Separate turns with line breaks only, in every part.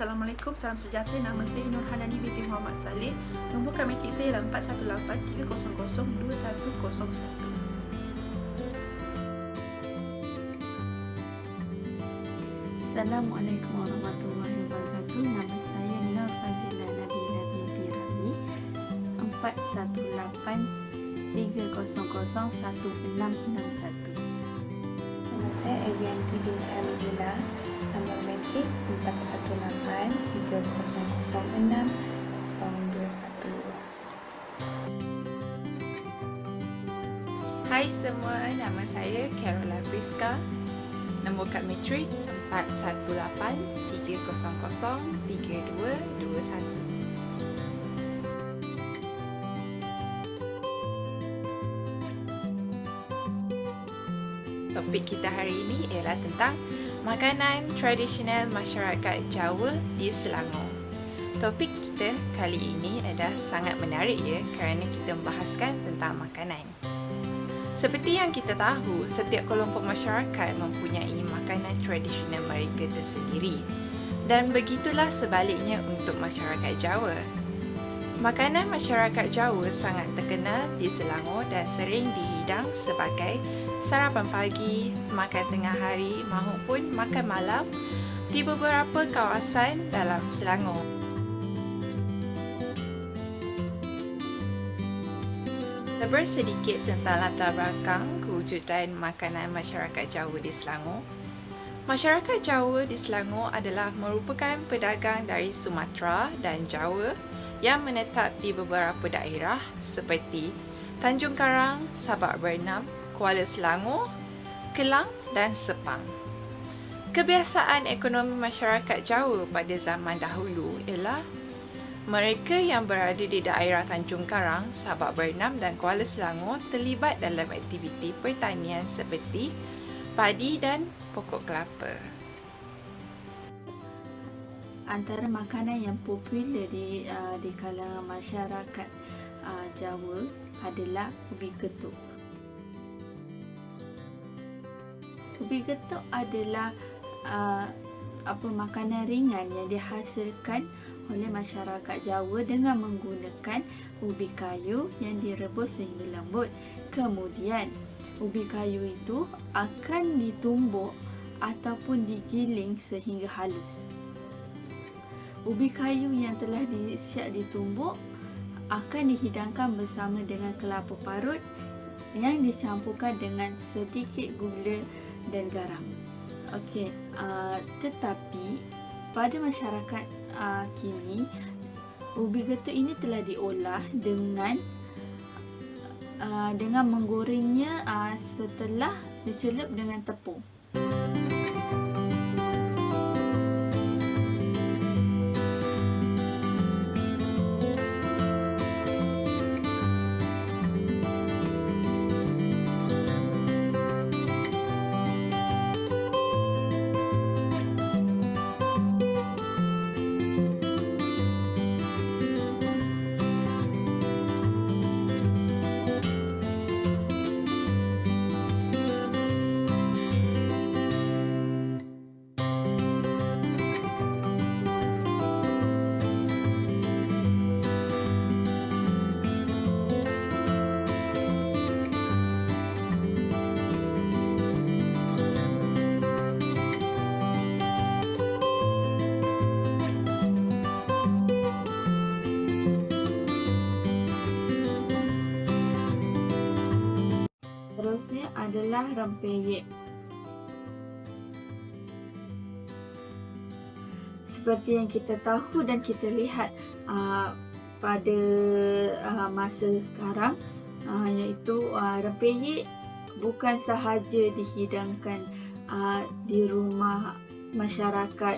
Assalamualaikum, salam sejahtera. Nama saya Nurhanani binti Muhammad Saleh. Nombor Kamekik saya ialah 418-300-2101.
Assalamualaikum warahmatullahi wabarakatuh. Nama saya Nur Fazila Nabila binti Rami. 418-300-1661.
Nama saya Evianti binti Aminullah. Nombor metik 418-300-6021.
Hai semua, nama saya Carola Priska. Nombor kad matrik 418-300-3221. Topik kita hari ini ialah tentang makanan tradisional masyarakat Jawa di Selangor. Topik kita kali ini adalah sangat menarik kerana kita membahaskan tentang makanan. Seperti yang kita tahu, setiap kelompok masyarakat mempunyai makanan tradisional mereka tersendiri. Dan begitulah sebaliknya untuk masyarakat Jawa. Makanan masyarakat Jawa sangat terkenal di Selangor dan sering dihidang sebagai sarapan pagi, makan tengah hari maupun makan malam di beberapa kawasan dalam Selangor. Sebar sedikit tentang latar belakang kewujudan makanan masyarakat Jawa di Selangor. Masyarakat Jawa di Selangor adalah merupakan pedagang dari Sumatera dan Jawa yang menetap di beberapa daerah seperti Tanjung Karang, Sabak Bernam, Kuala Selangor, Kelang dan Sepang. Kebiasaan ekonomi masyarakat Jawa pada zaman dahulu ialah mereka yang berada di daerah Tanjung Karang, Sabak Bernam dan Kuala Selangor terlibat dalam aktiviti pertanian seperti padi dan pokok kelapa.
Antara makanan yang popular di kalangan masyarakat Jawa adalah ubi ketuk. Ubi ketuk adalah makanan ringan yang dihasilkan oleh masyarakat Jawa dengan menggunakan ubi kayu yang direbus sehingga lembut. Kemudian ubi kayu itu akan ditumbuk ataupun digiling sehingga halus. Ubi kayu yang telah siap ditumbuk akan dihidangkan bersama dengan kelapa parut yang dicampurkan dengan sedikit gula dan garam. Tetapi pada masyarakat kini, ubi getuk ini telah diolah dengan menggorengnya setelah dicelup dengan tepung. Terusnya adalah rempeyek. Seperti yang kita tahu dan kita lihat pada masa sekarang, iaitu rempeyek bukan sahaja dihidangkan di rumah masyarakat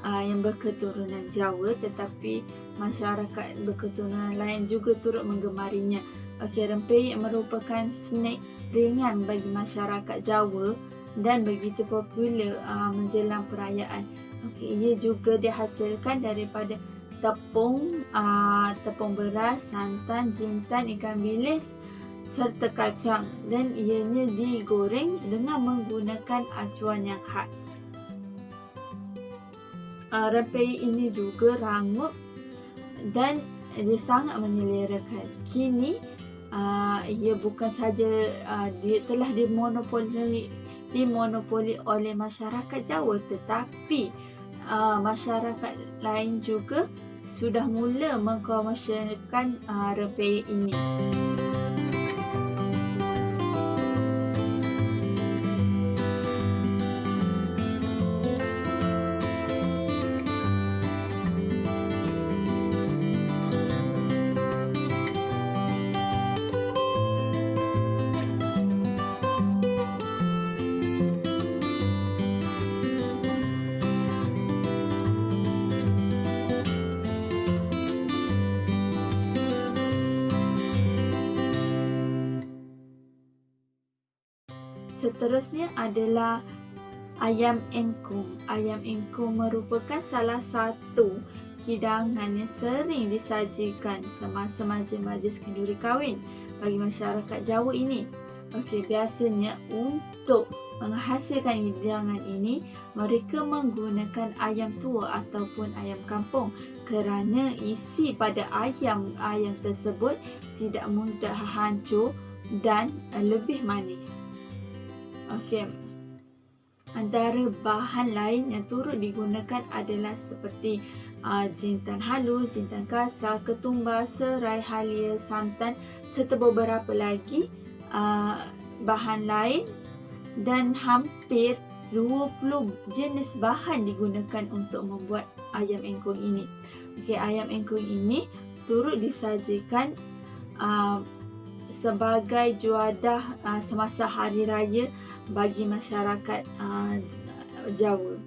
yang berketurunan Jawa, tetapi masyarakat berketurunan lain juga turut menggemarinya. Rempeyek merupakan snack ringan bagi masyarakat Jawa dan begitu popular menjelang perayaan. Ia juga dihasilkan daripada tepung beras, santan, jintan, ikan bilis serta kacang, dan ianya digoreng dengan menggunakan acuan yang khas. rempeyek ini juga rangup dan dia sangat menyelerakan. Kini ia bukan saja dia telah dimonopoli oleh masyarakat Jawa, tetapi masyarakat lain juga sudah mula mengkomersialkan rempeyek ini. Seterusnya adalah ayam engkung. Ayam engkung merupakan salah satu hidangan yang sering disajikan semasa majlis kenduri kahwin bagi masyarakat Jawa ini. Okey, biasanya untuk menghasilkan hidangan ini, mereka menggunakan ayam tua ataupun ayam kampung kerana isi pada ayam tersebut tidak mudah hancur dan lebih manis. Okey, antara bahan lain yang turut digunakan adalah seperti jintan halus, jintan kasar, ketumbar, serai, halia, santan serta beberapa lagi bahan lain, dan hampir 20 jenis bahan digunakan untuk membuat ayam engkung ini. Okey, ayam engkung ini turut disajikan sebagai juadah semasa hari raya bagi masyarakat Jawa.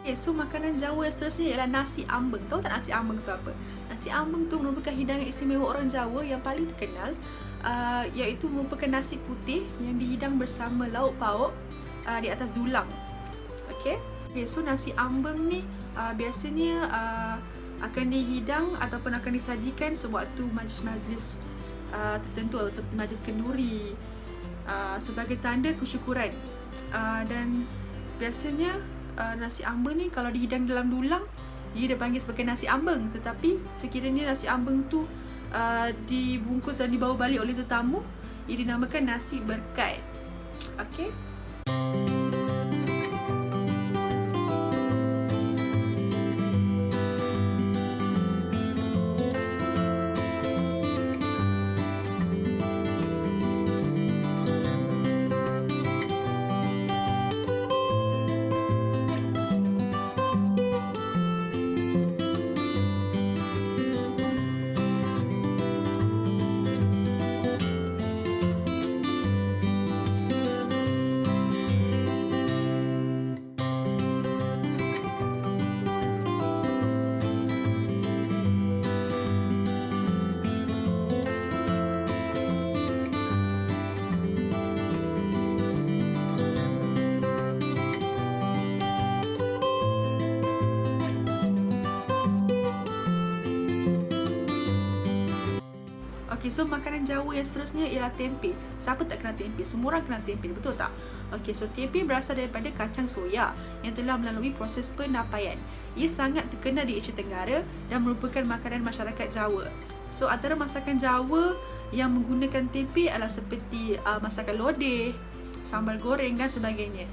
Okay, so makanan Jawa yang seterusnya ialah nasi ambeng. Tahu tak nasi ambeng tu apa? Nasi ambeng tu merupakan hidangan istimewa orang Jawa yang paling terkenal, iaitu merupakan nasi putih yang dihidang bersama lauk pauk di atas dulang. Okay, so nasi ambeng ni biasanya akan dihidang ataupun akan disajikan sewaktu majlis-majlis tertentu, seperti majlis kenduri, sebagai tanda kesyukuran. Dan biasanya nasi ambeng ni kalau dihidang dalam dulang, dia dipanggil sebagai nasi ambeng. Tetapi sekiranya nasi ambeng tu dibungkus dan dibawa balik oleh tetamu, ia dinamakan nasi berkat. Okey. Okey, so makanan Jawa yang seterusnya ialah tempe. Siapa tak kenal tempe? Semua orang kenal tempe, betul tak? Okey, so tempe berasal daripada kacang soya yang telah melalui proses penapaian. Ia sangat terkenal di Asia Tenggara dan merupakan makanan masyarakat Jawa. So antara masakan Jawa yang menggunakan tempe adalah seperti masakan lodeh, sambal goreng dan sebagainya.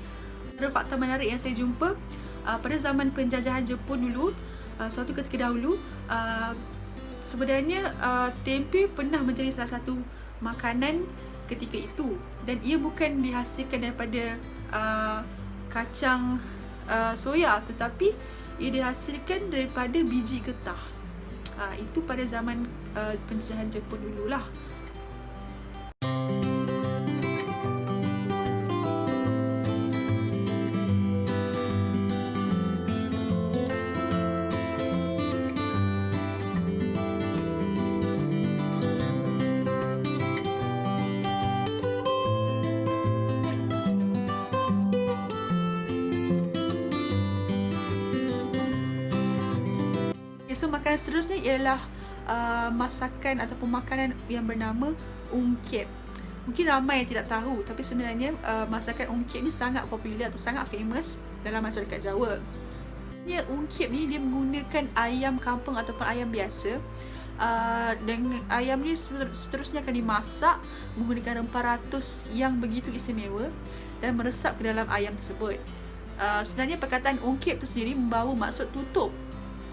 Ada fakta menarik yang saya jumpa pada zaman penjajahan Jepun dulu, suatu ketika dahulu, sebenarnya tempe pernah menjadi salah satu makanan ketika itu, dan ia bukan dihasilkan daripada kacang soya, tetapi ia dihasilkan daripada biji getah. Itu pada zaman penjajahan Jepun dululah. So makanan seterusnya ialah masakan ataupun makanan yang bernama ungkep. Mungkin ramai yang tidak tahu, tapi sebenarnya masakan ungkep ni sangat popular atau sangat famous dalam masyarakat Jawa. Ungkep ni dia menggunakan ayam kampung ataupun ayam biasa. Dengan ayam ni seterusnya akan dimasak menggunakan rempah ratus yang begitu istimewa dan meresap ke dalam ayam tersebut. Sebenarnya perkataan ungkep tu sendiri membawa maksud tutup,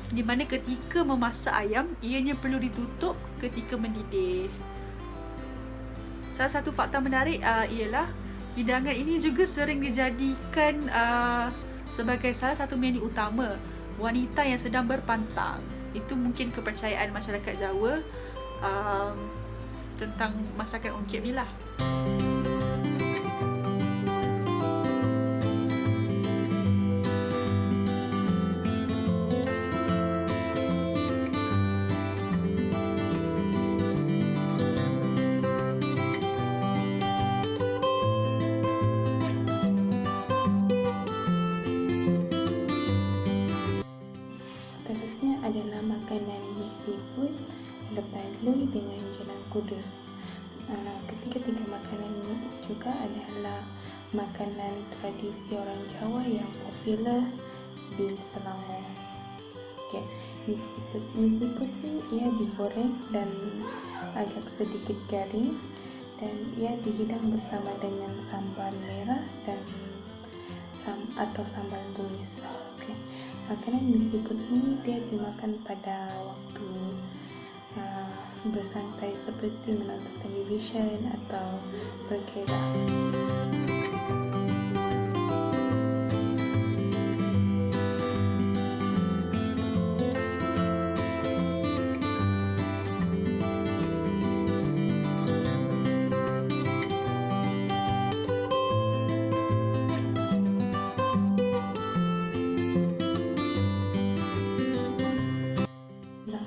di mana ketika memasak ayam, ianya perlu ditutup ketika mendidih. Salah satu fakta menarik ialah hidangan ini juga sering dijadikan sebagai salah satu menu utama wanita yang sedang berpantang. Itu mungkin kepercayaan masyarakat Jawa tentang masakan ungkep ni lah.
Seterusnya adalah makanan mi seafood, lebalui dengan jenang kudus. Ketiga-tiga makanan ini juga adalah makanan tradisi orang Jawa yang popular di Selangor. Mi seafood ni ia digoreng dan agak sedikit garing, dan ia dihidang bersama dengan sambal merah dan atau sambal tumis. Makanan mi seafood ni dia dimakan pada waktu bersantai seperti menonton televisyen atau berkelah.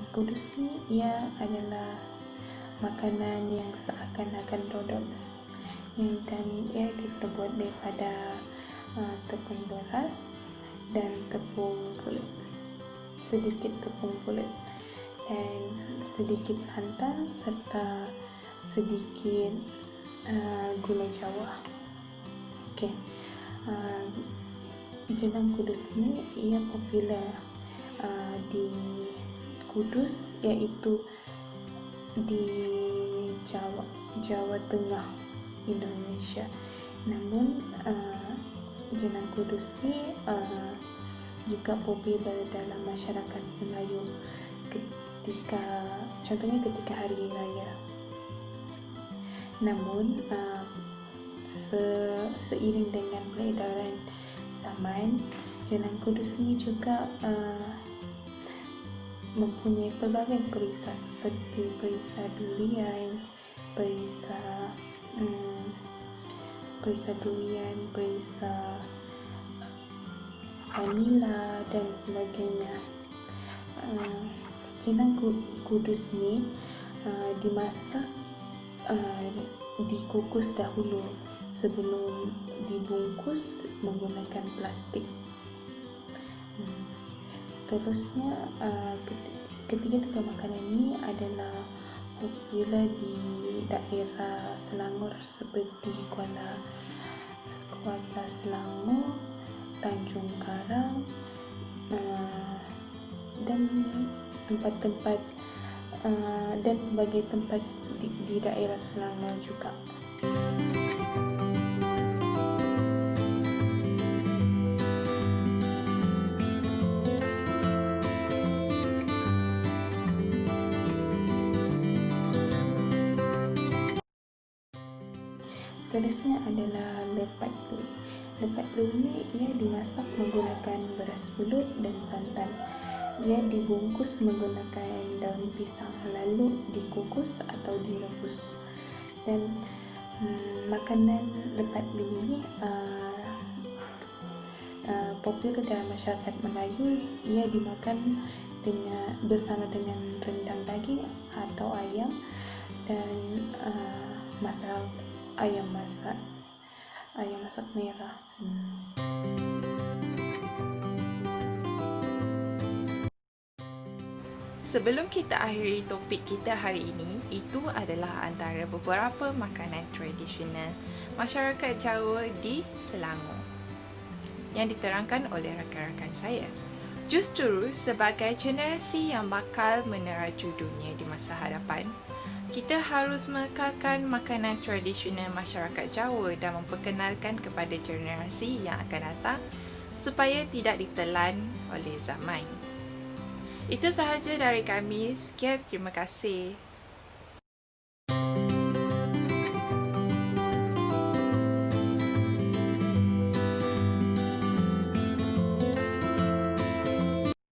Kudus ni ia adalah makanan yang seakan-akan dodol, dan ia diperbuat daripada tepung beras dan tepung pulut, sedikit tepung pulut dan sedikit santan serta sedikit gula Jawa. Jenang kudus ni ia popular di Kudus, iaitu di Jawa Tengah, Indonesia. Namun jenang kudus ni juga popular dalam masyarakat Melayu contohnya ketika hari raya. Namun seiring dengan peredaran zaman, jenang kudus ni juga mempunyai pelbagai perisa seperti perisa durian, perisa vanila dan sebagainya. Jenang kudus ni dimasak, dikukus dahulu sebelum dibungkus menggunakan plastik. Seterusnya, ketiga-tiga makanan ini adalah popular di daerah Selangor seperti Kuala Selangor, Tanjung Karang, dan tempat-tempat dan berbagai tempat di daerah Selangor juga. Seterusnya adalah lepat lui. Lepat lui ini ia dimasak menggunakan beras pulut dan santan. Ia dibungkus menggunakan daun pisang lalu dikukus atau direbus. Dan makanan lepat lui ini popular dalam masyarakat Melayu. Ia dimakan bersama dengan rendang daging atau ayam dan ayam masak merah.
Sebelum kita akhiri topik kita hari ini, itu adalah antara beberapa makanan tradisional masyarakat Jawa di Selangor yang diterangkan oleh rakan-rakan saya. Justru sebagai generasi yang bakal meneraju dunia di masa hadapan, kita harus mengekalkan makanan tradisional masyarakat Jawa dan memperkenalkan kepada generasi yang akan datang supaya tidak ditelan oleh zaman. Itu sahaja dari kami. Sekian, terima kasih.